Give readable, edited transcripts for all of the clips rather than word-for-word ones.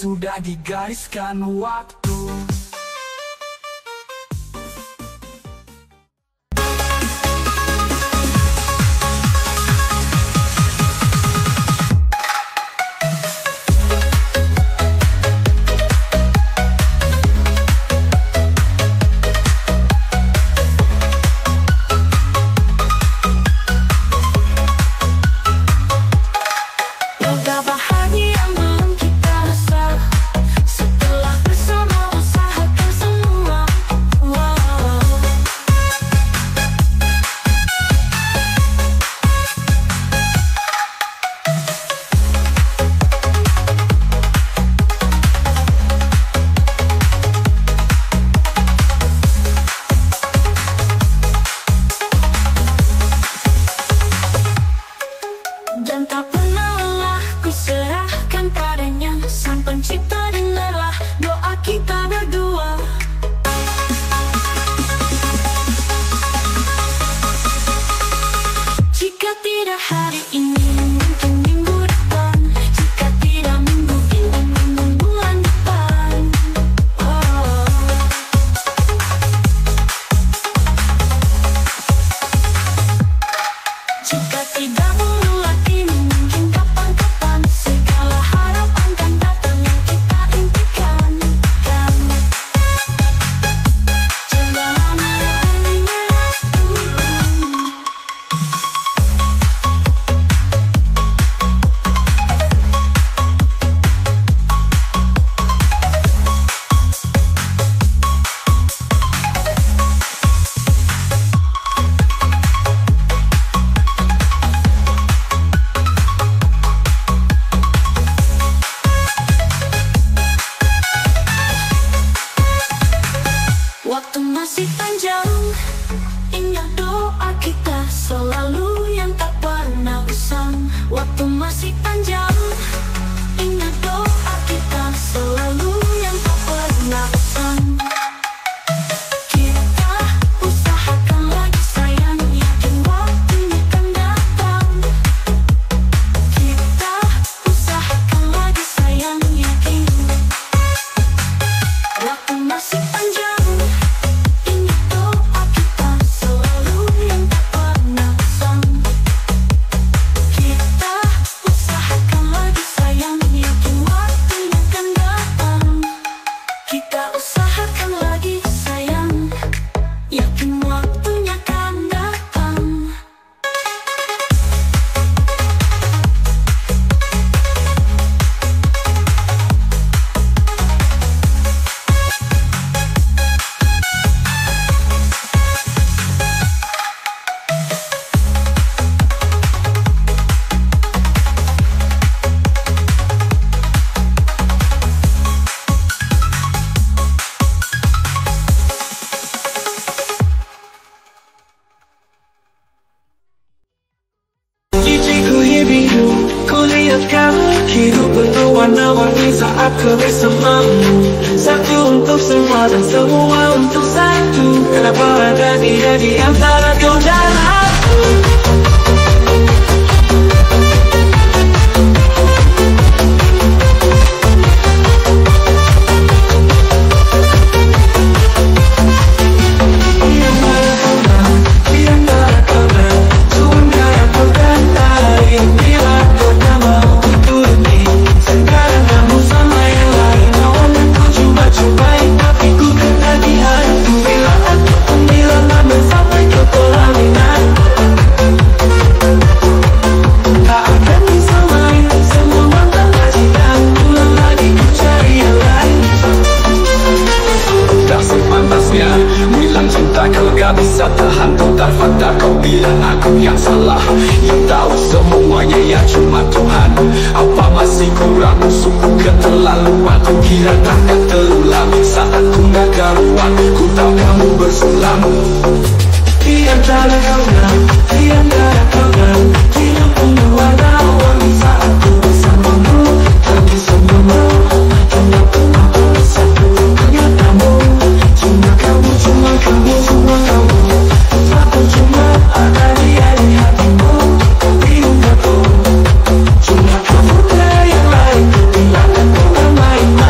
sudah digariskan waktu. Dan tak pernah lelah ku serahkan padanya, Sang Pencipta, dengarlah doa kita berdua. Jika tidak hari ini, mungkin minggu depan. Jika tidak minggu ini, minggu bulan depan. Jika tidak mulu lagi, mungkin kapan-kapan. Segala harapan kan datang yang kita impikan. Jangan waktu masih panjang, ingat doa kita selalu yang tak pernah usang. Waktu masih panjang, ingat doa kita selalu yang tak pernah usang. Kita usahakan lagi sayang, yakin waktunya akan datang. Kita usahakan lagi sayang, yakin waktu masih panjang. Hidup berwarna-warni saat kau bersamamu. Satu untuk semua dan semua untuk satu. Kenapa ada dia di antara kau dan aku? Gak bisa tahan tuh fakta kau bilang aku yang salah. Yang tahu semuanya ya cuma Tuhan. Apa masih kurang musuhku keterlaluan. Ku kira takkan terulang saat ku gak karuan. Ku tahu kamu bersulam Di antara kau dan di antara kau dan hidup pun berwarna-warni saat ku bersamamu. Tapi semua cuma aku bersatu. Hanya kamu, cuma kamu, cuma kamu, cuma kamu. Aku cuma ada dia di hatimu, di hidupku. Cuma kamu dan yang lain, bila aku bermain.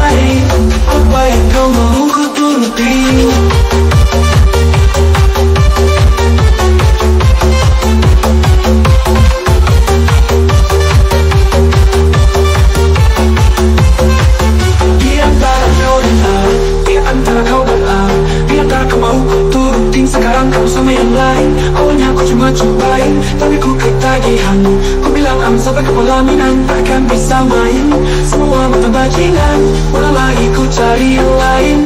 lain. Awalnya aku cuma cobain, tapi ku ketagihan. Ku bilang sampai ke pelaminan, takkan bisa main. Semua mata bajingan, ulang lagi ku cari yang lain.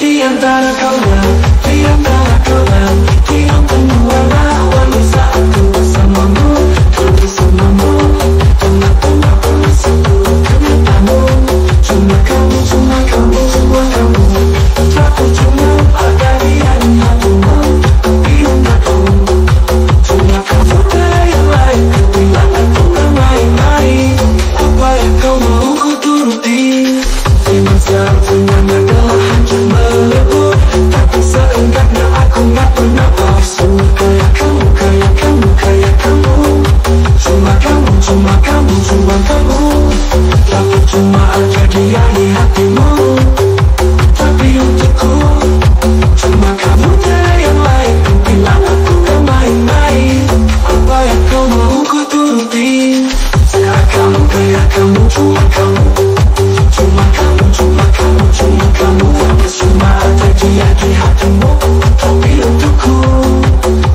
Di antara kawan, di antara kawan, di antara warna-warni saat ku bersamamu, ku bersamamu. Tengah-tengah bersamamu, kenyataan cuma kamu, cuma kamu, cuma kamu. Aku cuma ada di hatimu, tapi aku cuma kamu, tak yang lain. Ku bilang aku gak main-main. Apa yang kau mau ku turuti? Memang seharusnya adalah hancur melebur, tapi seenggaknya aku gak pernah palsu. Kayak kamu, kayak kamu, kayak kamu. Cuma kamu, cuma kamu, cuma kamu. Aku cuma ada di hatimu, tapi untukku cuma kamu, tak yang lain. Ku bilang aku gak main-main. Apa yang kau mau ku turuti? Kayak kamu, kayak kamu, cuma kamu. Cuma kamu, cuma kamu, cuma kamu. Aku cuma ada di hatimu, tapi untukku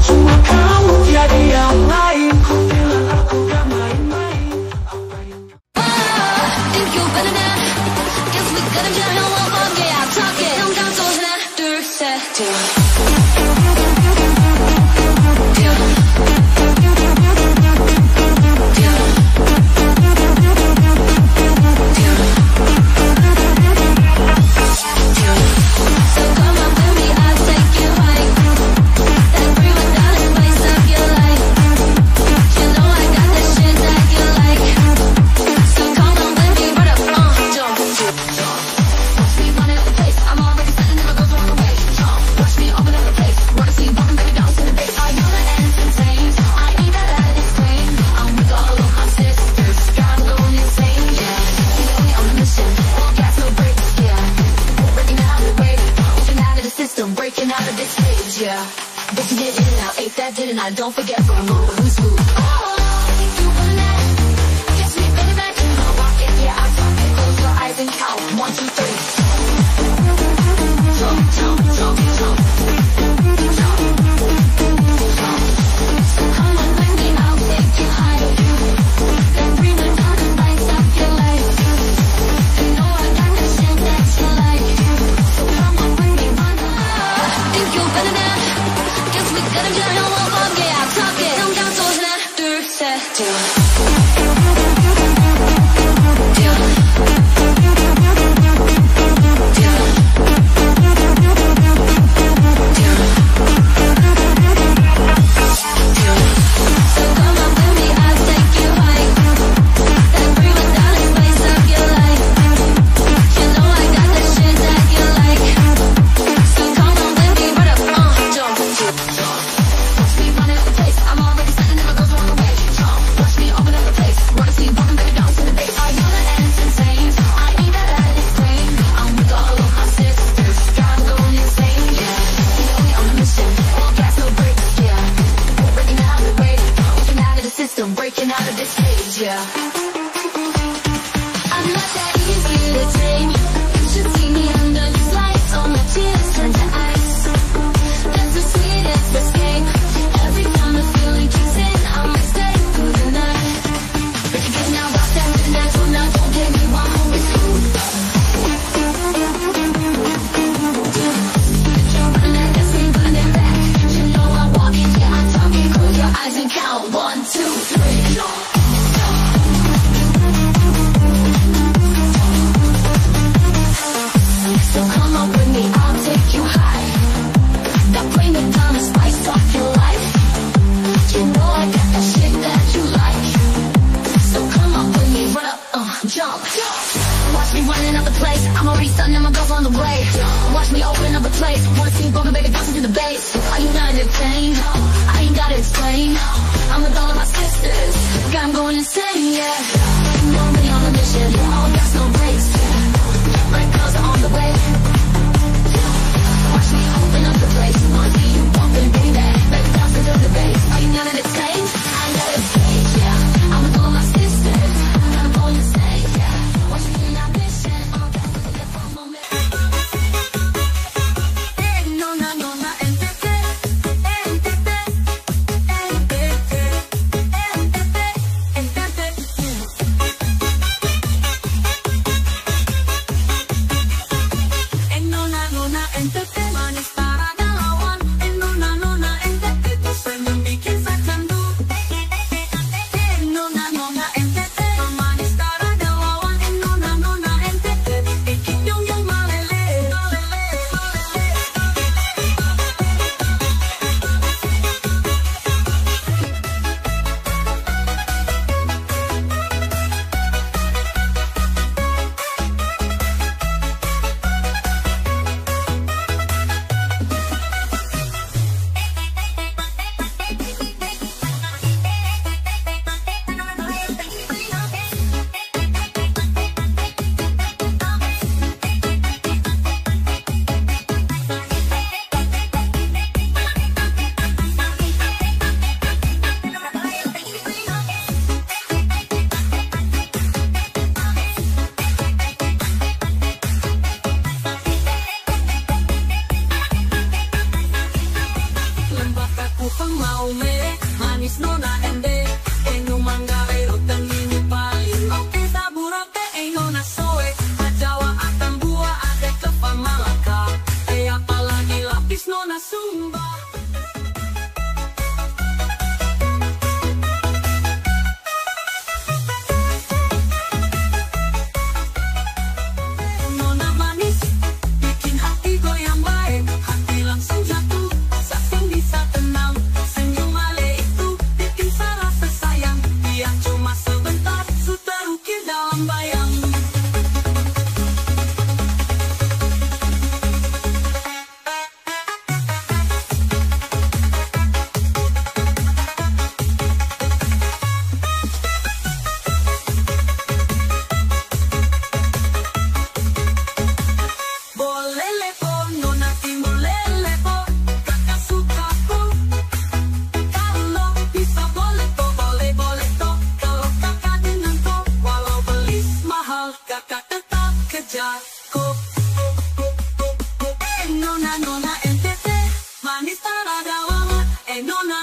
cuma kamu, tiada yang lain. Ku bilang aku gak main-main. Apa yang Think you better now. Guess we gotta jump on one more day. I'm talking. 영장 또 하나, 둘, 셋, breaking out of this stage, yeah. Bitching it in and out, ate that, didn't I? Don't forget for a moment who's who. Guess we better back in the rocket, yeah, I talk it. Close your eyes and count, 1, 2, 3. Jump, jump, jump, jump. So come on with me, I'll take you higher. Then bring the dark lights up your life. You know I got the shit that you like. So come on with me, run. Think you better now. Guess we gotta jump on one more day. I'm talking. 영장 또 하나, 둘, 셋, breaking out of this stage, yeah. I'm not that easy to tame. You should see me under these lights. All my tears turn to ice. That's the sweetest escape. Every time the feeling kicks in, I might stay through the night. But you get now, rock that rhythm, that's what now. Don't get me wrong, it's cool. You're running at this, ain't running back. You know I'm walking, yeah, I'm talking. Close your eyes and count 1, 2, 3. So come on with me, I'll take you high. Now bring it down and spice up your life. You know I got that shit that you like. So come on with me, run up, jump. Watch me running up the place. I'm already starting and my girl's on the way. Watch me open up the place. Wanna see broken baby dancing to the bass. Are you not entertained? I ain't gotta explain. I'm with all of my sisters. God, I'm going insane, yeah. Nobody on a mission. All gas, no brakes. Right girls are on the way. Watch me open up the place. Wanna see you bumping, baby. Baby dancing to the bass. Are you not entertained? I ain't gotta explain, yeah. I'm with all of my sisters. I'm going insane, yeah. Watch me in that mission. All gas, no brakes for a moment. No, no, no, no, entity. bufang mau me, manis nona ende, eno mangga ero tengini paling. Oke saburate nona soe, Jawa akan buah ada kepa Malaka, apalagi lapis nona Sumba. Nona manis, bikin hati goyang baik, hati langsung jatuh, saking bisa tenang. Senyum male itu bikin saya rasa sayang, dia cuma sebentar, sudah terukir dalam bayang. Nona NTT, manis tarada wama. Nona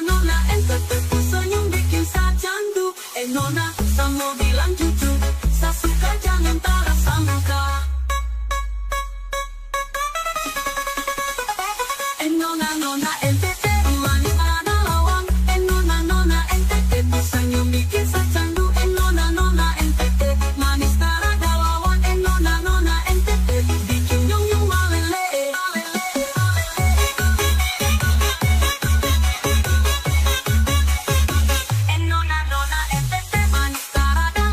NTT, senyum bikin saya candu. Nona, sama bilang jujur, saya suka jangan terasa muka. Nona NTT, manis tarada lawang. Nona NTT, senyum bikin saya candu. Nona NTT, manis tarada lawang. Nona NTT, bikin yung malele. Nona NTT, manis tarada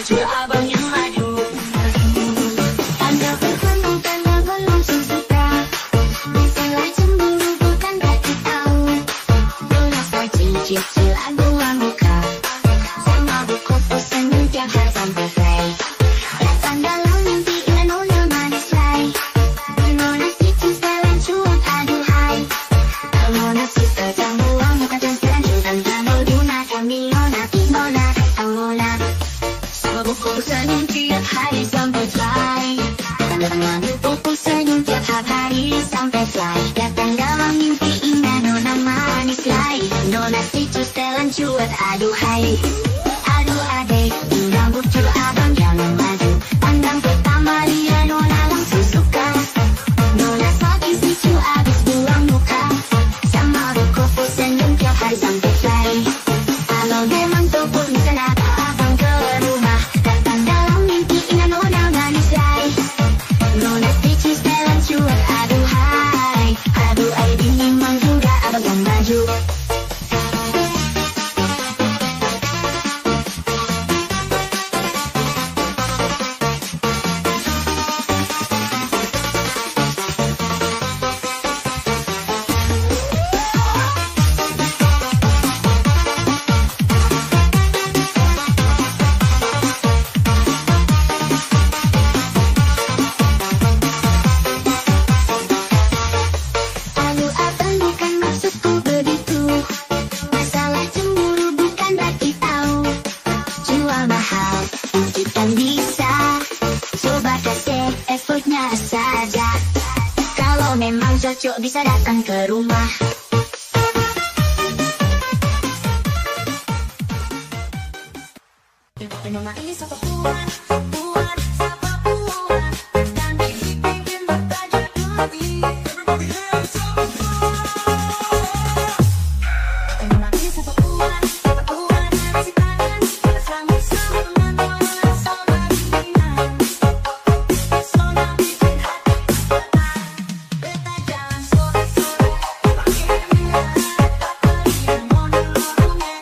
baju abang yang maju. Tanda bertemu tanda belum sesuka, masalah cemburu bukan berarti tahu. Lunas cicil lagu muka, sama buku pesan tiap hari sampai selesai. Datang dalam mimpi nona manis lai, nona cicil selan cuap aduhai. Nona sister jangan buang muka dan selanjut dan tambah guna kami nona nona nona. Sama buku senyum tiap hari sampai fly. Sama buku senyum tiap hari sampai fly. Datang dalam mimpi indah nona manis lai, nona cicil selan cuap aduhai. Aduh adek, rambut cu abang jangan maju. Pandang pertama lihat nona langsung suka. Nona sakit si cu abis buang muka, sama buku senyum tiap hari sampai fly. Kalau memang topur kenapa abang ke rumah, datang dalam mimpi indah nona manis lai. Nona cicil setelan cuek aduhai. Aduh adek memang juga abang yang maju. Lalu abang bukan maksudku begitu, masalah cemburu bukan berarti tahu. Jual mahal, bukan bisa, coba kasih effortnya saja. Kalau memang cocok bisa datang ke rumah. Nona ini satu puan, puan, sapa puan, dan bikin bertaja duri. Everybody hands up. Nona ini satu puan, si tangan, sama-sama menolak saudari Minan. Pesona bikin hati tenang, beta jalan sore-sore, pakai minat, pakai mona lorongnya,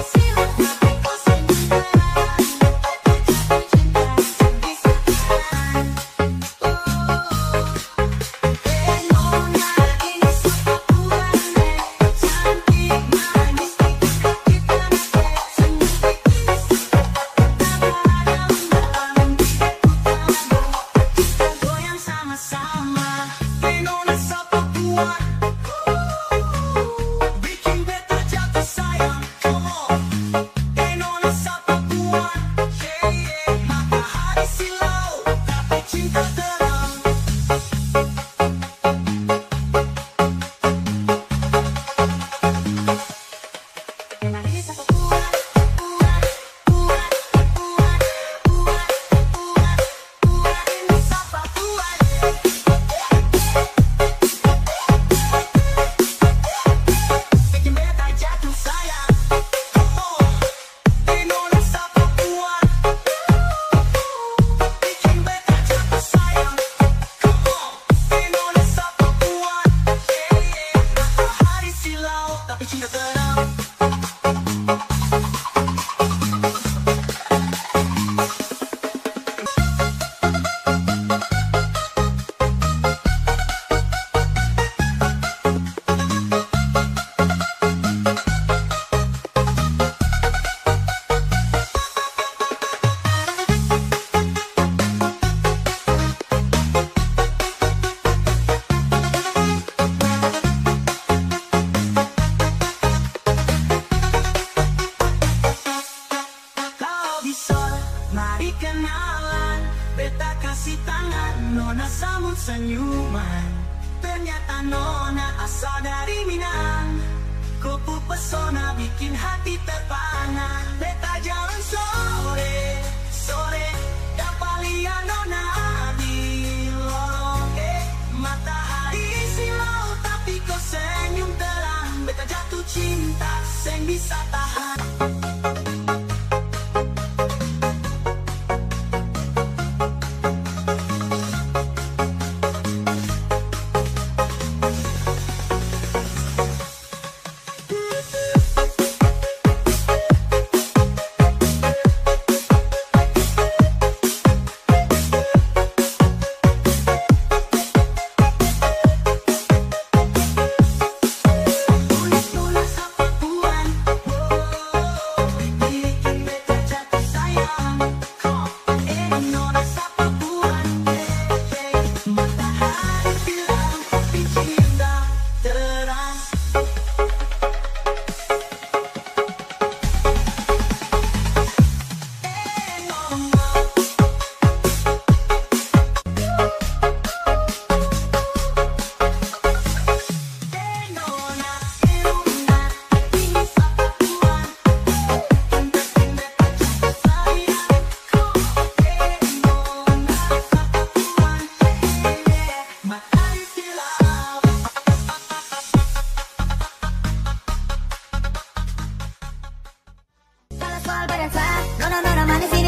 silat tapi kau sendirian, cinta sendirian. Nona ini sapa puan, cantik manis kita senyum dalam kita goyang sama-sama. Nona sapa puan, bikin beta jatuh sayang. Come on. Nona sapa puan, matahari silau tapi cinta terang. Nona ini sapa puan, puan, puan, puan, puan, puan, puan ini sapa puan. Bikin beta jatuh sayang. Come on. Nona sapa puan, bikin beta jatuh sayang. Come on. Nona sapa puan, matahari silau tapi cinta terang. Kau bisa, mari kenalan. Beta kasih tangan, nona sambut senyuman. Ternyata nona asal dari Minang. Kupu pesona bikin hati terpana. Beta jalan sore, sore, dapat lihat nona di lorong. Matahari silau tapi kau senyum terang. Beta jatuh cinta, seng bisa tahan.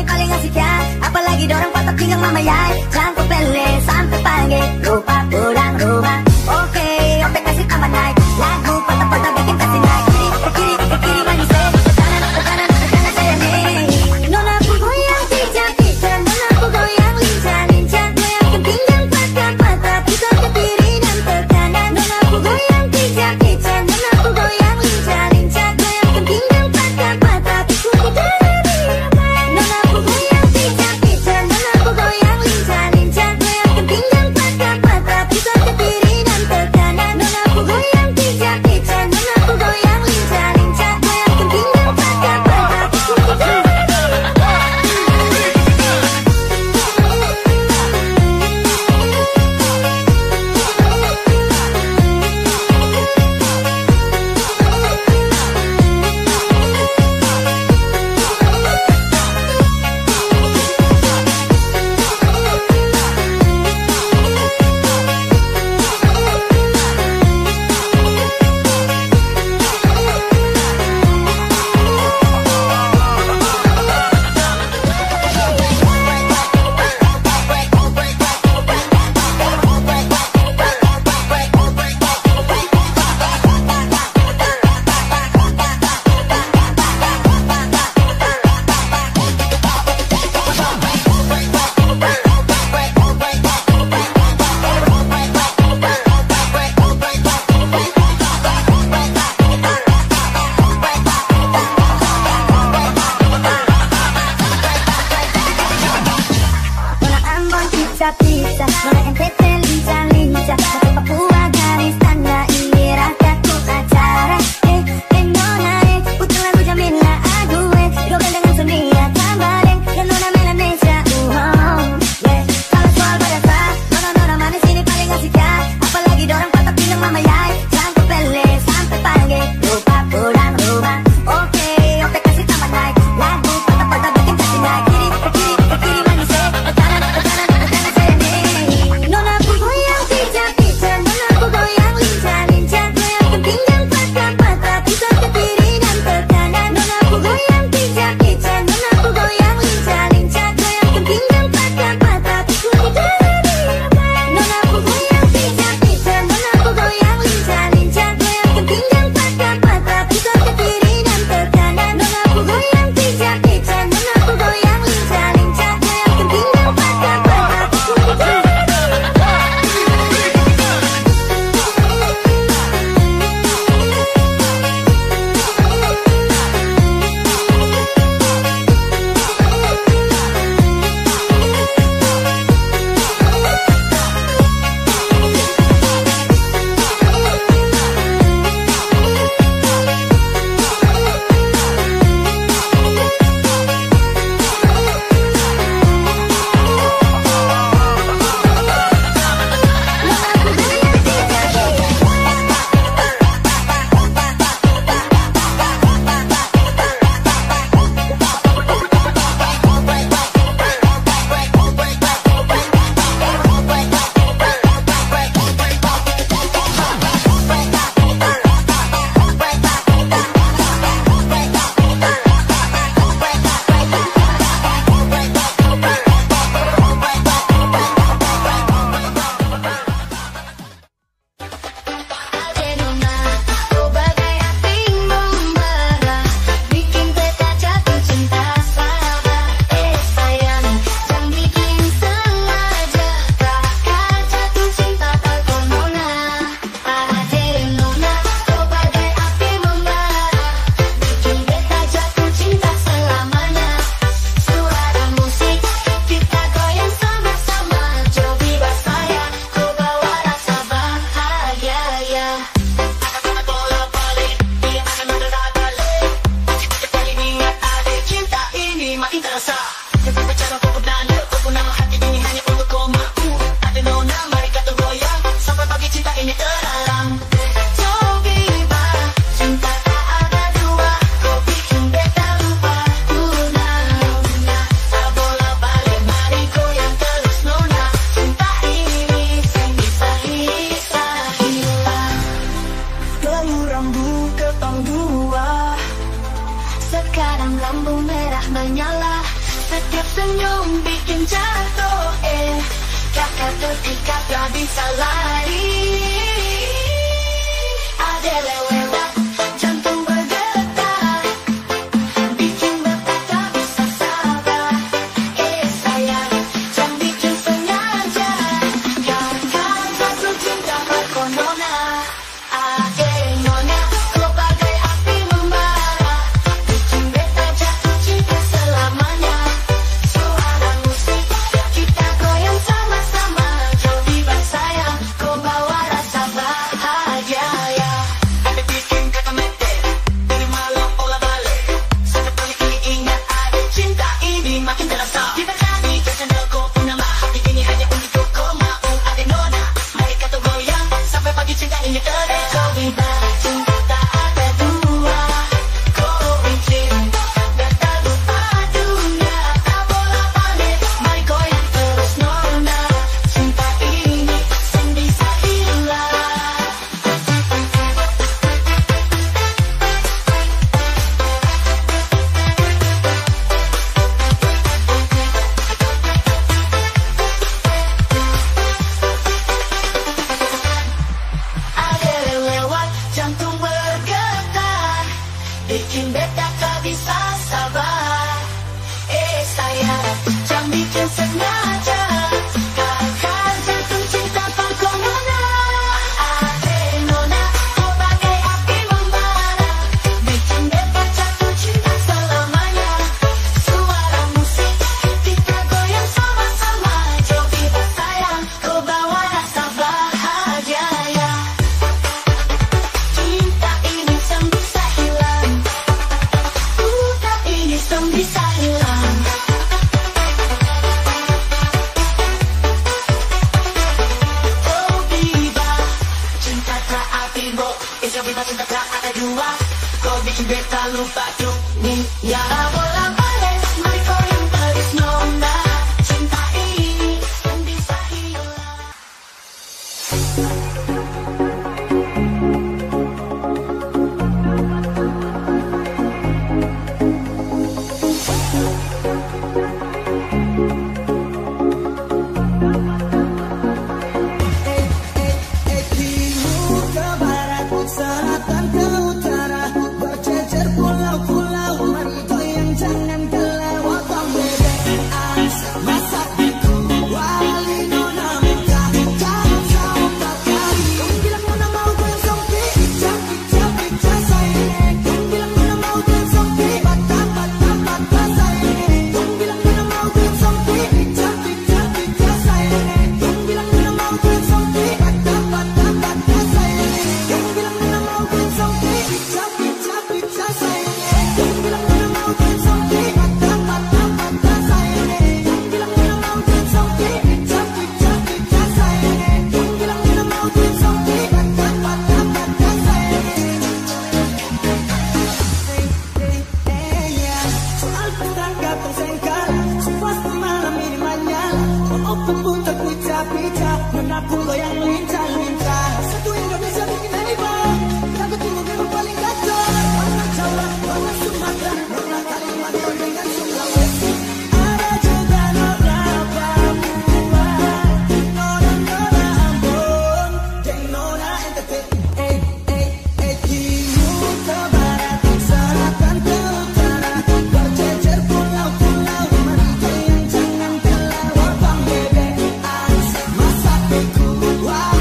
sini paling asik ya. Apalagi dorang patok pinggang mama yai. Campur pele sampai pagi. Lupa pulang rumah. Oke, oke kasih tambah naik. Lagu patah-patah bikin kasih naik. Ke kiri manis deh. Ke kanan saya nih. Nona aku goyang pijak-pijak. Nona aku goyang lincah-lincah. Goyangkan pinggang patah-patah. Pusat ke kiri dan ke kanan. Nona aku goyang pijak-pijak. Nona aku goyang lincah-lincah. Goyangkan pinggang patah-patah. Pusat ke kiri. Nona aku goyang pijak-pijak. Nona aku goyang lincah-lincah. Goyangkan pinggang patah-patah. Pusat ke kiri dan ke kanan. Nona aku goyang pijak-pijak. Nona aku goyang lincah-lincah. Goyangkan pinggang patah-patah. Pusat ke kiri. Pizza, nona NTT lincah-lincah. Dari Papua garis tanda ini rakaku acara. Nona putar lagu Jamila aduh Diobrol dengan Sonia Tambareng dan nona Melanesia yeah. Kalau soal bahasa, nona manis ini paling asik ya. Apalagi dorang patok pinggang mama yai. Campur pele sampai pagi. Lupa pulang rumah. Oke kasih tambah naik. Lagu patah-patah bikin kasih naik. Ke kiri manis deh. Ke kanan saya nih. Nona aku goyang pijak-pijak. Nona aku goyang lincah-lincah. Goyangkan pinggang patah-patah. Pusat ke kiri dan ke kanan. Nona aku goyang pijak-pijak. Nona aku goyang lincah-lincah. Goyangkan pinggang patah-patah. Pusat ke kiri. Nona aku goyang pijak-pijak. Nona aku goyang lincah-lincah. Goyangkan pinggang patah-patah. Pusat ke kiri dan ke kanan. Nona aku goyang pijak-pijak. Nona aku goyang lincah-lincah. Goyangkan pinggang patah-patah. Pusat ke kiri. Sekarang lampu merah menyala. tersenyum bikin jatuh kakak terpikat gak bisa lari. Ada lewat jantung bergetar bikin betah gak bisa sabar. Sayang jangan bikin sengaja kakak jatuh cinta berkonona. Ade nona kau bagai api membara bikin beta jatuh cinta selamanya. Suara musik kita goyang sama-sama jauh di bawah sayang kau bawa rasa bahagia ya. Ada bikin kata mete dari malam olah balik sampai pagi ini ingat ada cinta ini makin terasa. Kita jadi tersendak kau menambah hati ini hanya untuk kau mau. Ade nona mari kata goyang sampai pagi cinta ini terasa. Kau bebas cinta tak ada dua kau izin dan tak lupa dunia tak boleh balik. Mari goyang terus nona cinta ini sen bisa hilang. Ada lewat jantung bergetar bikin beta tak bisa sabar. Sayang jangan bikin sengaja kakak jatuh cinta berkonona. Ade nona kau bagai api membara bikin beta jatuh cinta selamanya. Suara musik kita goyang sama-sama jauh di bawah sayang kau bawa rasa bahagia ya. Cinta ini sem bisa hilang, tak ini sem bisa hilang. Oh biba, cinta tak api bo, biba cinta tak ada dua. Kau bikin beta lupa dunia bola balik, mari goyang terus nona. Cinta ini sem bisa hilang. Timur ke barat, selatan ke utara, berjejer pulau-pulau, mari goyang jangan kelewat bang bebek. Masak itu wali nona minta jangan sampai kali. Kamu bilang nona mau goyang sompi, picah sayang. Kamu bilang nona mau goyang sompi, patah sayang. Kamu bilang nona mau goyang sompi, picah sayang. Kamu bilang nona mau goyang sompi, patah sayang. Kamu bilang nona mau goyang sompi, picah sayang. Kamu bilang nona mau goyang sompi, patah sayang. Kamu bilang nona mau goyang sompi, picah sayang. Kamu bilang nona mau goyang sompi, patah sayang. Soal tetangga tersengkar, suasana malam ini menyala. Oh pemutar picah, menapun goyang lincah. Satu Indonesia bikin heboh, lagu timur memang paling gacor. Warna Jawa, warna Sumatera, warna Kalimantan dengan Sulawesi. Ada juga nona Papua, nona Ambon, dan nona NTT. Timur ke barat, selatan ke utara, berjejer pulau-pulau, mari goyang jangan kelewat bang bebek. Masak itu wali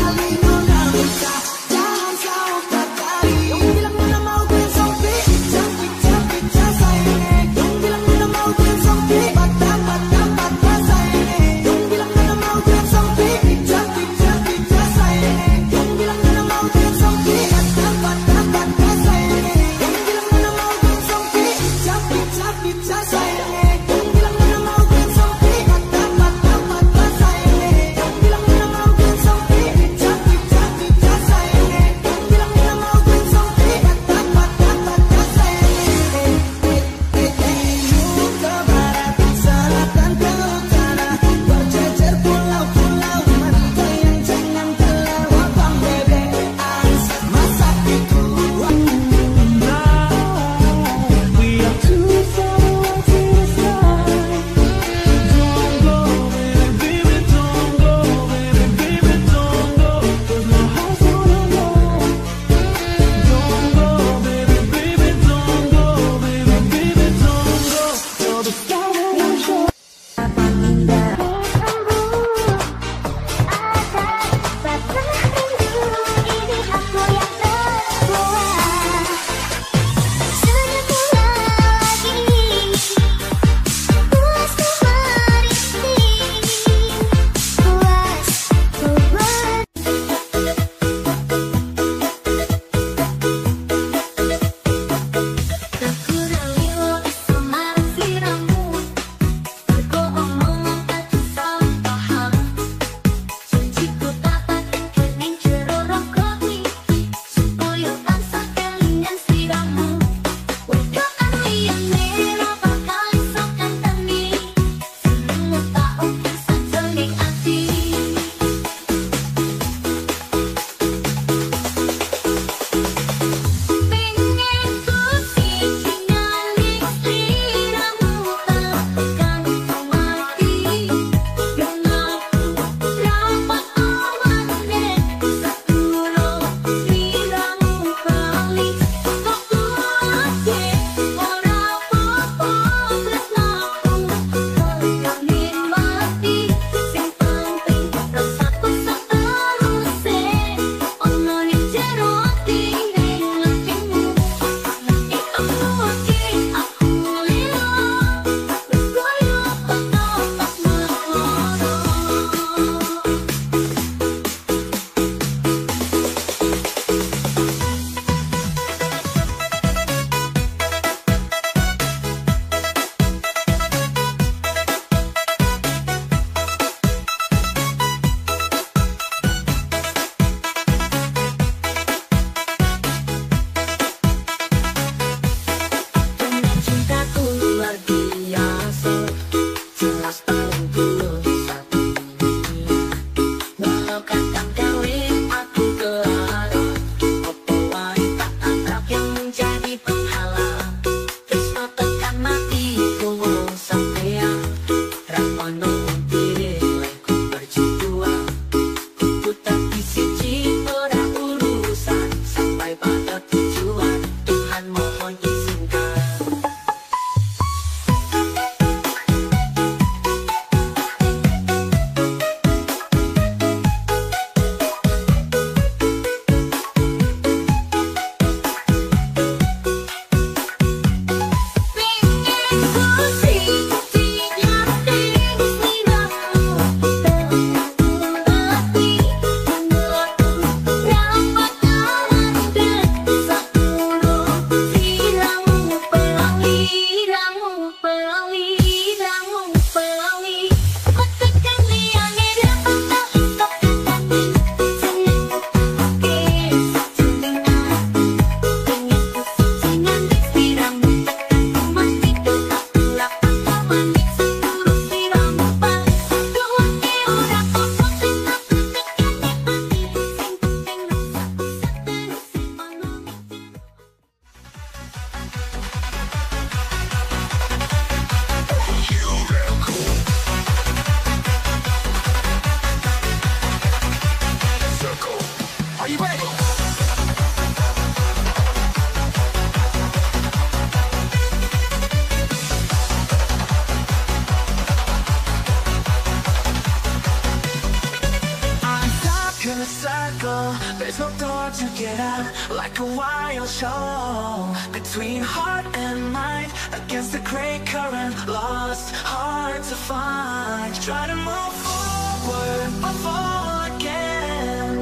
to get out like a wild show between heart and mind against the great current, lost, hard to find. Try to move forward but fall again,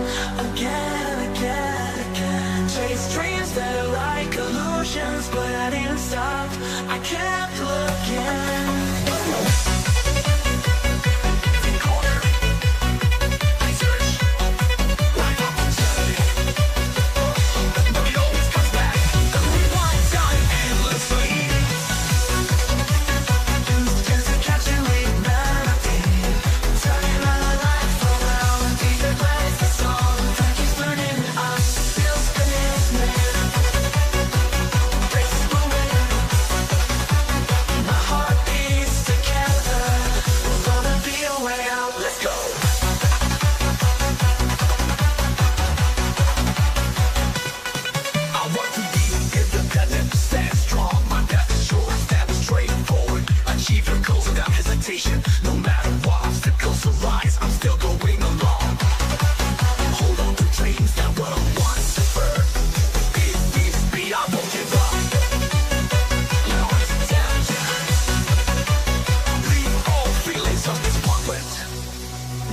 again, again, again. Chase dreams that are like illusions, but I didn't stop, I kept looking. without hesitation. No matter what obstacles arise, I'm still going along. Hold on to dreams that were once deferred. If needs be, I won't give up. Now it's attention. Leave all feelings of disappointment.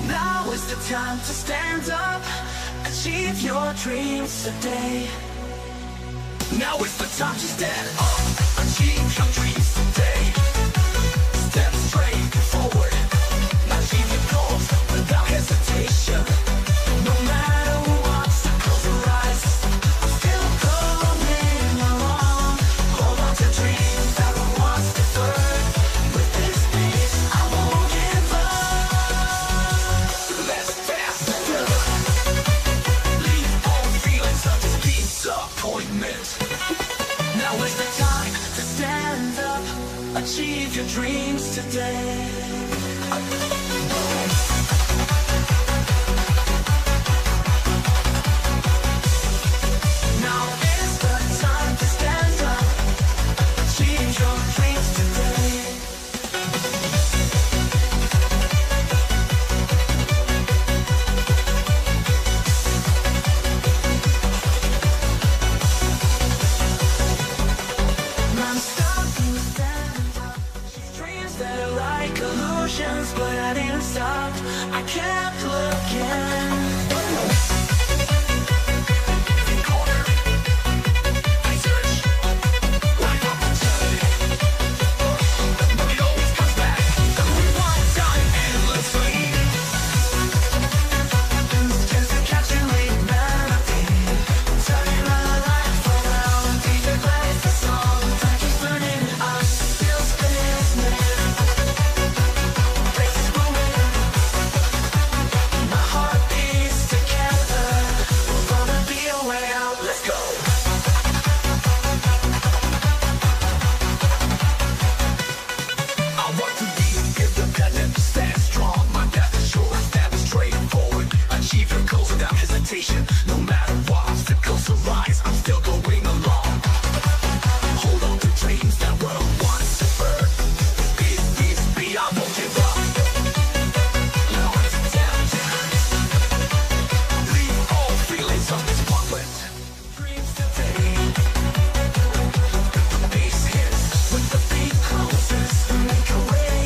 Now is the time to stand up, achieve your dreams today. Now is the time to stand up, achieve your dreams today. Step straight forward, achieve your goals without hesitation. No matter what obstacles arise, I'm still going along. Hold on to dreams that were once deferred. With this pace, I won't give up. Let's fast together. Leave all feelings of disappointment. Now is the time to stand up, achieve your dreams today. Now is the time to stand up, achieve your dreams today. Non-stop, you stand up. Dreams that are like illusions, but I didn't stop. I kept looking. Just to catch a late melody, turning my life around. DJ plays the song, time keeps burning. I'm still spinning. Places moving, my heart beats together. We're gonna be a way out. Let's go. I want to be independent, stand strong. My path is short, stand straightforward. Achieve your goals without hesitation. No matter what obstacles arise, I'm still going along. Hold on to dreams that were once deferred. If needs be, I won't give up. Now it's attention. Leave all feelings of disappointment. Dreams today. The bass hits when the beat closes. We make a way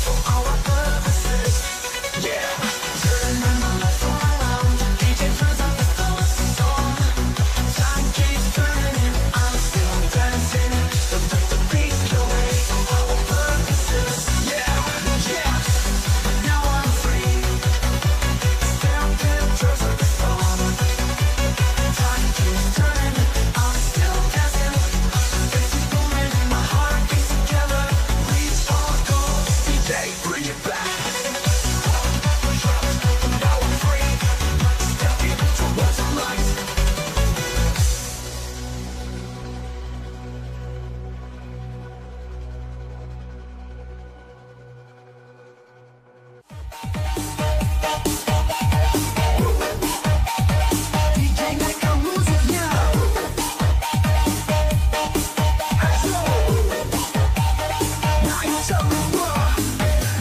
for our purposes. Yeah, turn my life around. DJ turns up the fullest song. Time keeps turning, I'm still dancing. The beat's the way for our purposes. Yeah, yeah. Now I'm free. Step in, turns up the song. Time keeps turning, I'm still dancing. It's booming, my heart beats together. Reach our goals. DJ, bring it back. Now I'm free. Step into what's light. DJ make a music, yeah.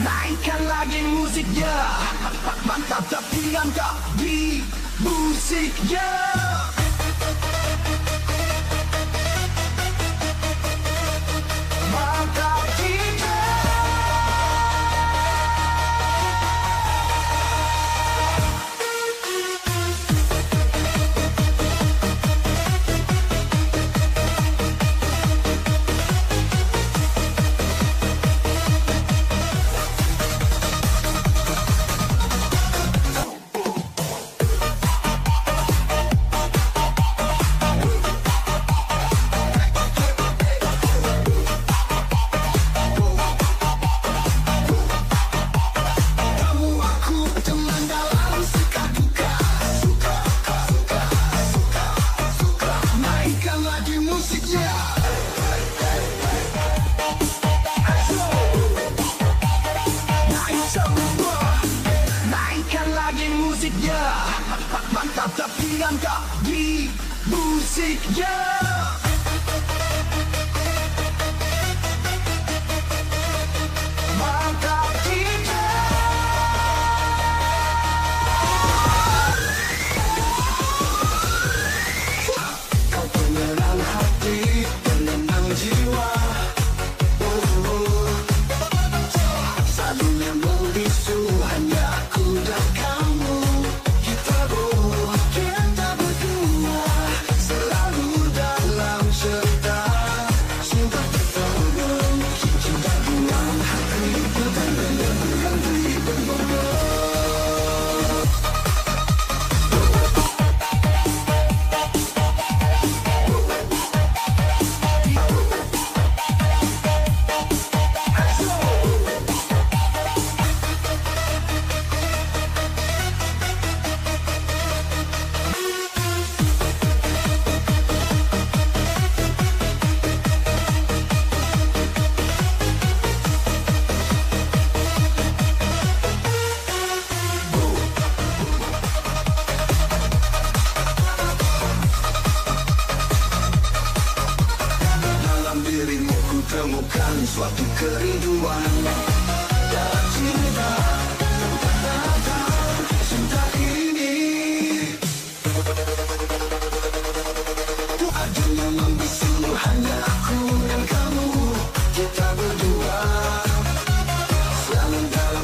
Naikkan lagi musiknya. Mantap tapi angkat di musiknya. Mantap DJ.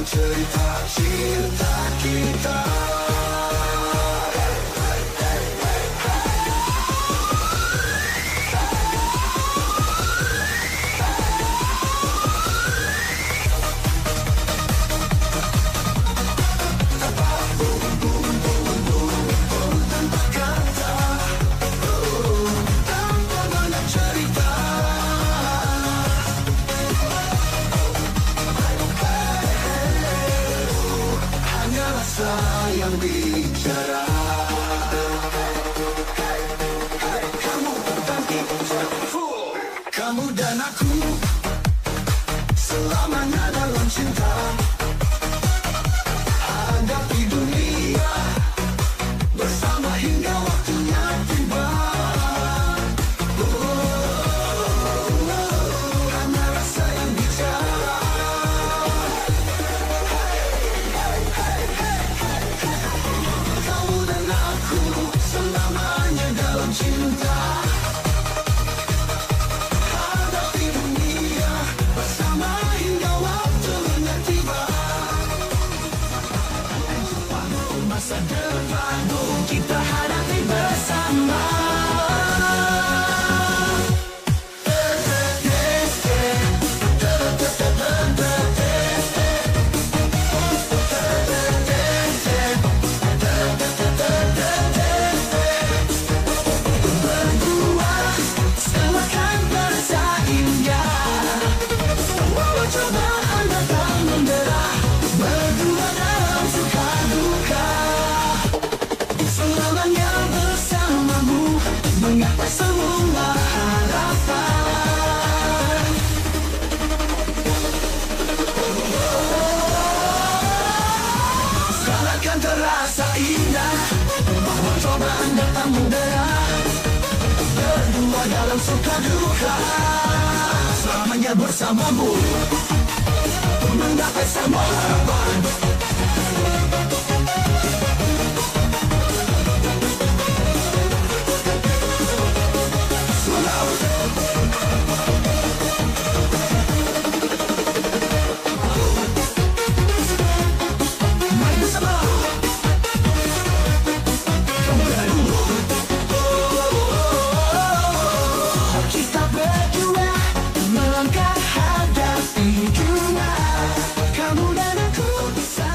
cerita cinta kita. Yang bicara kamu dan aku, kamu dan aku selamanya dalam cinta. Hadapi dunia bersama hingga waktunya tiba. Hanya rasa yang bicara. Selamanya dalam cinta. Hadapi dunia bersama hingga waktunya tiba. Masa depan kita hadapi bersama. Mengapa semua harapan seakan terasa indah, bahwa cobaan datang menderah. Berdua dalam suka duka, selamanya bersamamu menggapai semua harapan. Kita berdua melangkah hadapi dunia. Kamu dan aku bisa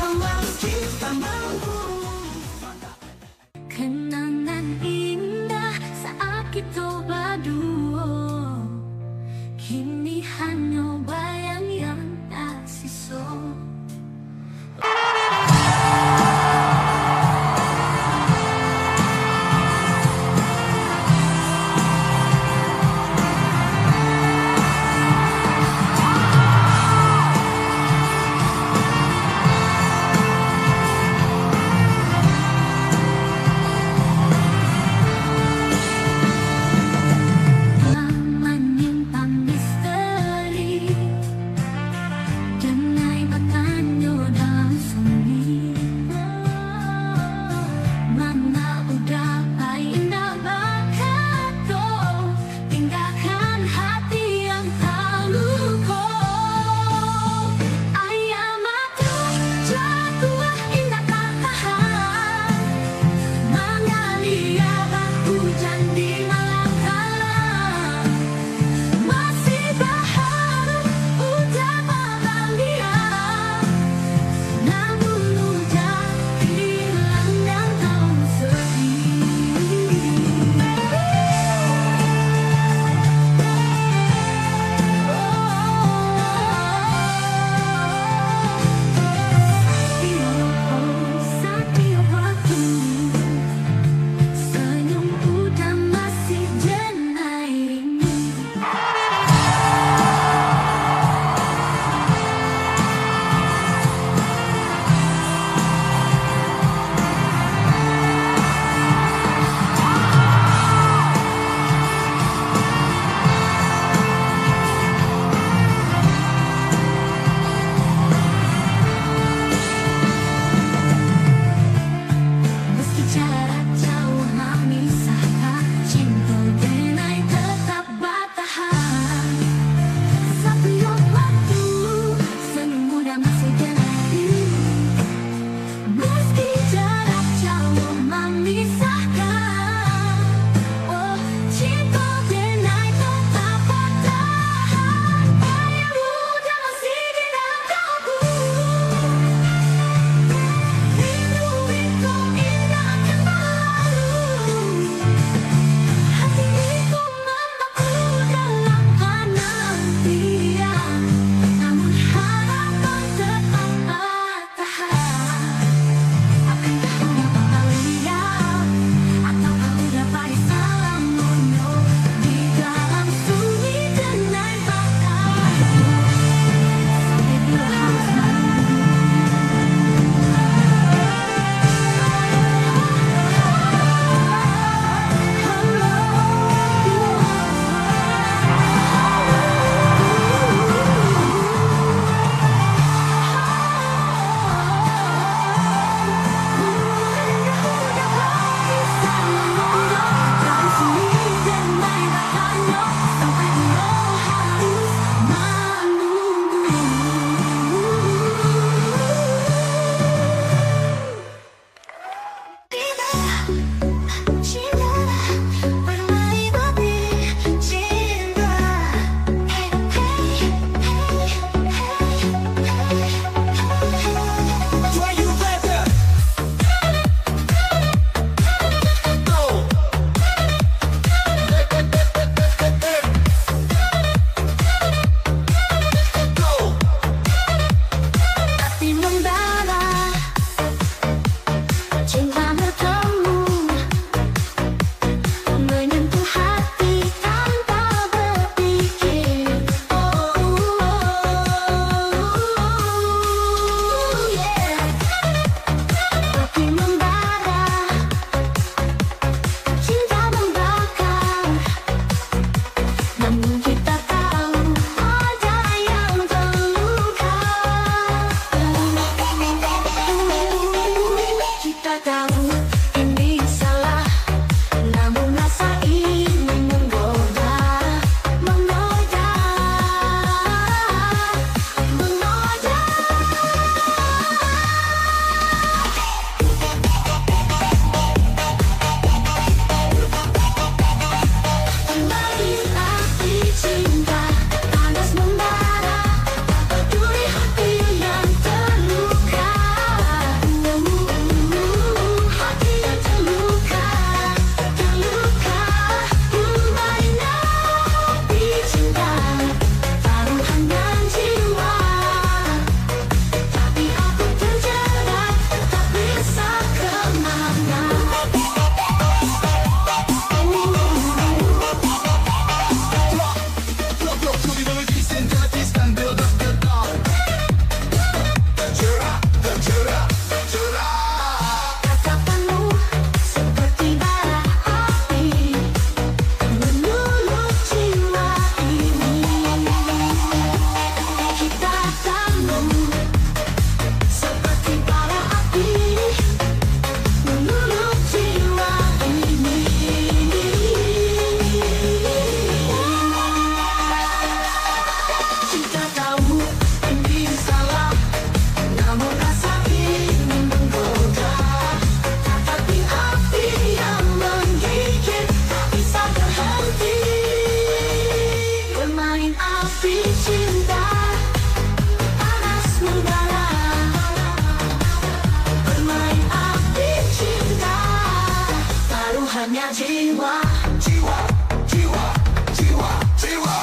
punya jiwa. Jiwa, jiwa, jiwa, jiwa.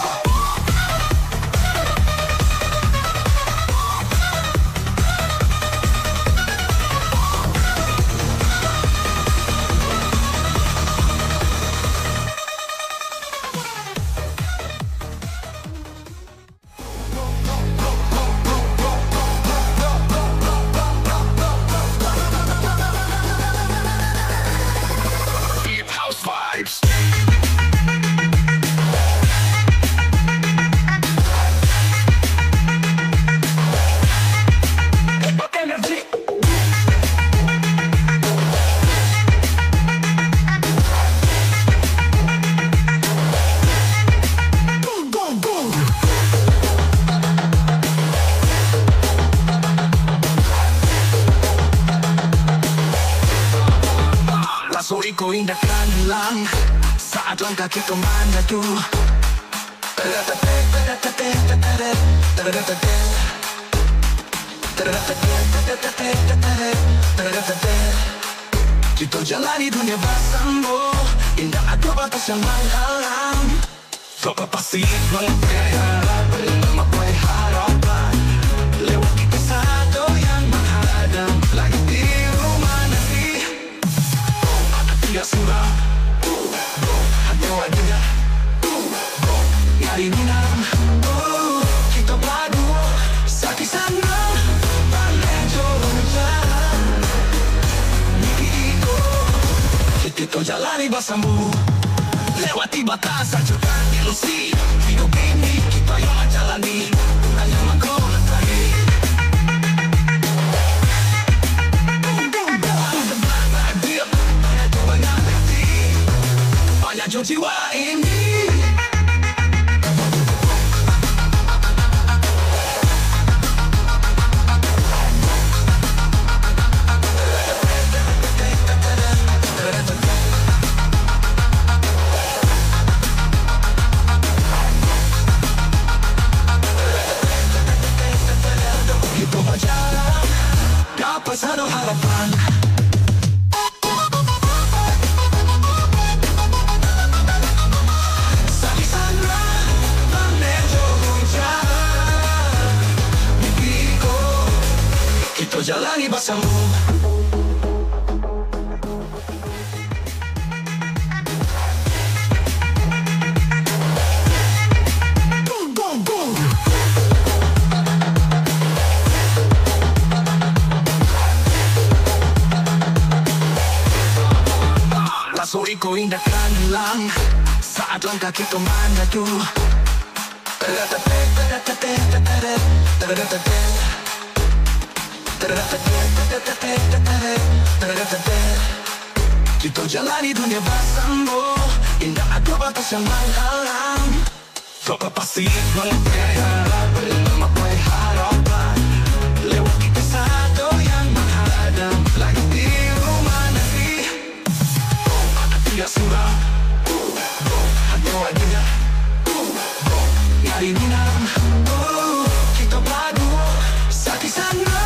Deep house vibes. Energy. Boom, boom, boom. Langsung iko indahkan lang saat langkah kita maju. Kita jalani dunia bersama, indah ada batas yang menghalang. Tak pasti memakai harapan lewati kisah yang menghadang langit di rumah nanti. Tidak surah, hanya wajah nyari minam. Kita padu sakit sana balik Jogja. Mimpi itu kita jalani bersama, lewati batas hancurkan ilusi. Hidup ini kita yang menjalani, hanya mengkolak lagi. Banyak jiwa ini. Kita berjalan dapat satu harapan. Sakit sana balik Jogja. Mimpiku kita jalani bersama. Boom, boom, boom. Langsung iko indahkan lang saat langkah kita maju. Kita jalani dunia bersama, indah ada batas yang menghalang. Tak pasti memakai harapan lewati kisah yang menghadang langit di rumah nanti. Tidak surah, hanya wajah nyari minam. Kita padu sakit sana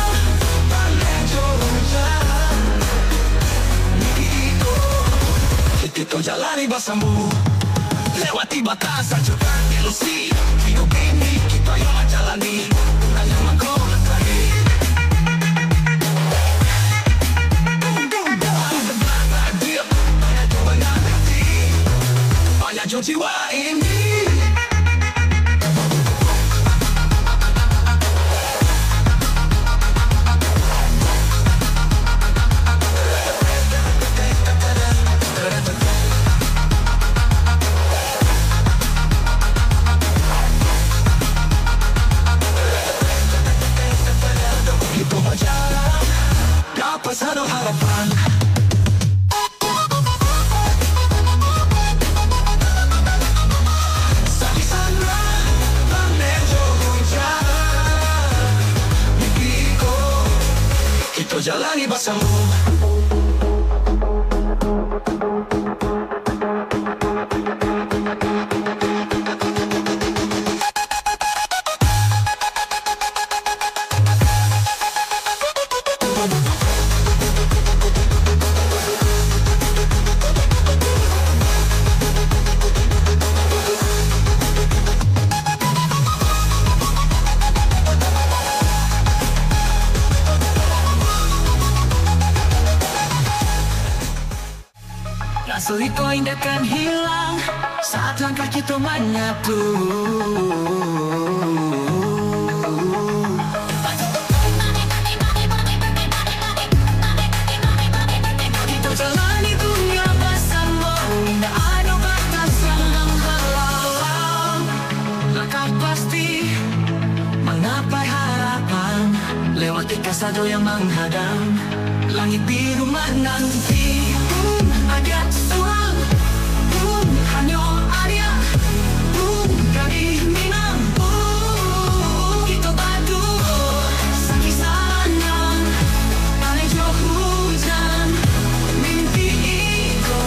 balik Jogja. Mimpi itu kita jalani bersama, lewati batas hancurkan ilusi. Hidup ini kita yang menjalani, hanya mengkolak lagi. Banyak jiwa ini. Kita berjalan dapat satu harapan. Sakit sana balik Jogja. Mimpiku kita jalani bersama. Selito indah kan hilang saat langkah kita menyatu. Kita jalani dunia bersama, tidak ada batasan yang halang. Langkah pasti menggapai harapan, lewati kasado yang menghadang langit biru menanti. Ada suang, hanya ada dari Minang. Kita badu sakit sanang, alejo hujan. Mimpi itu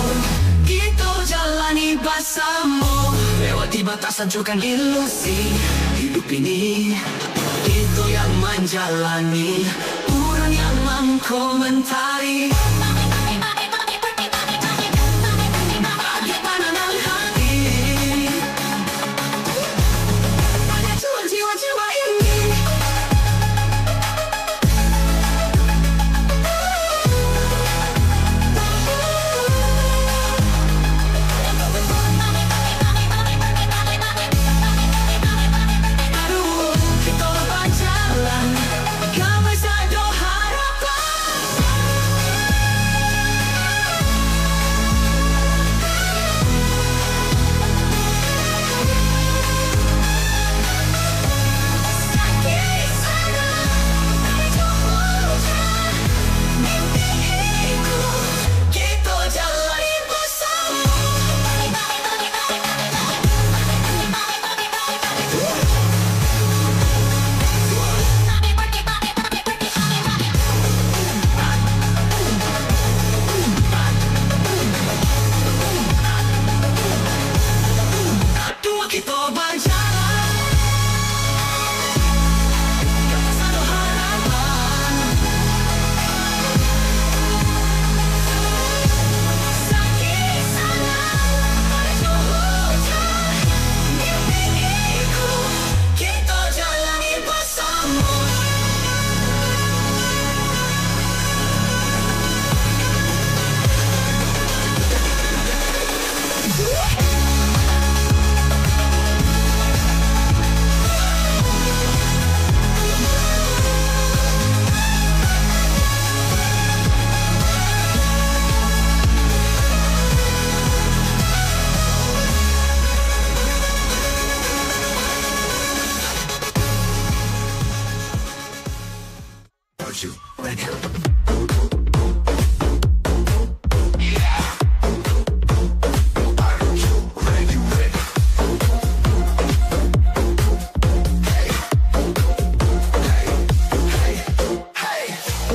kita jalani bersama, lewati batasan cukan ilusi. Hidup ini itu yang menjalani, orang yang mengkomentari.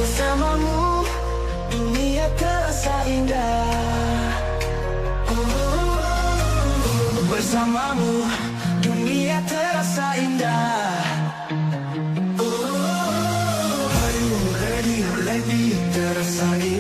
Bersamamu dunia terasa indah. Bersamamu dunia terasa indah. Are you ready terasa indah?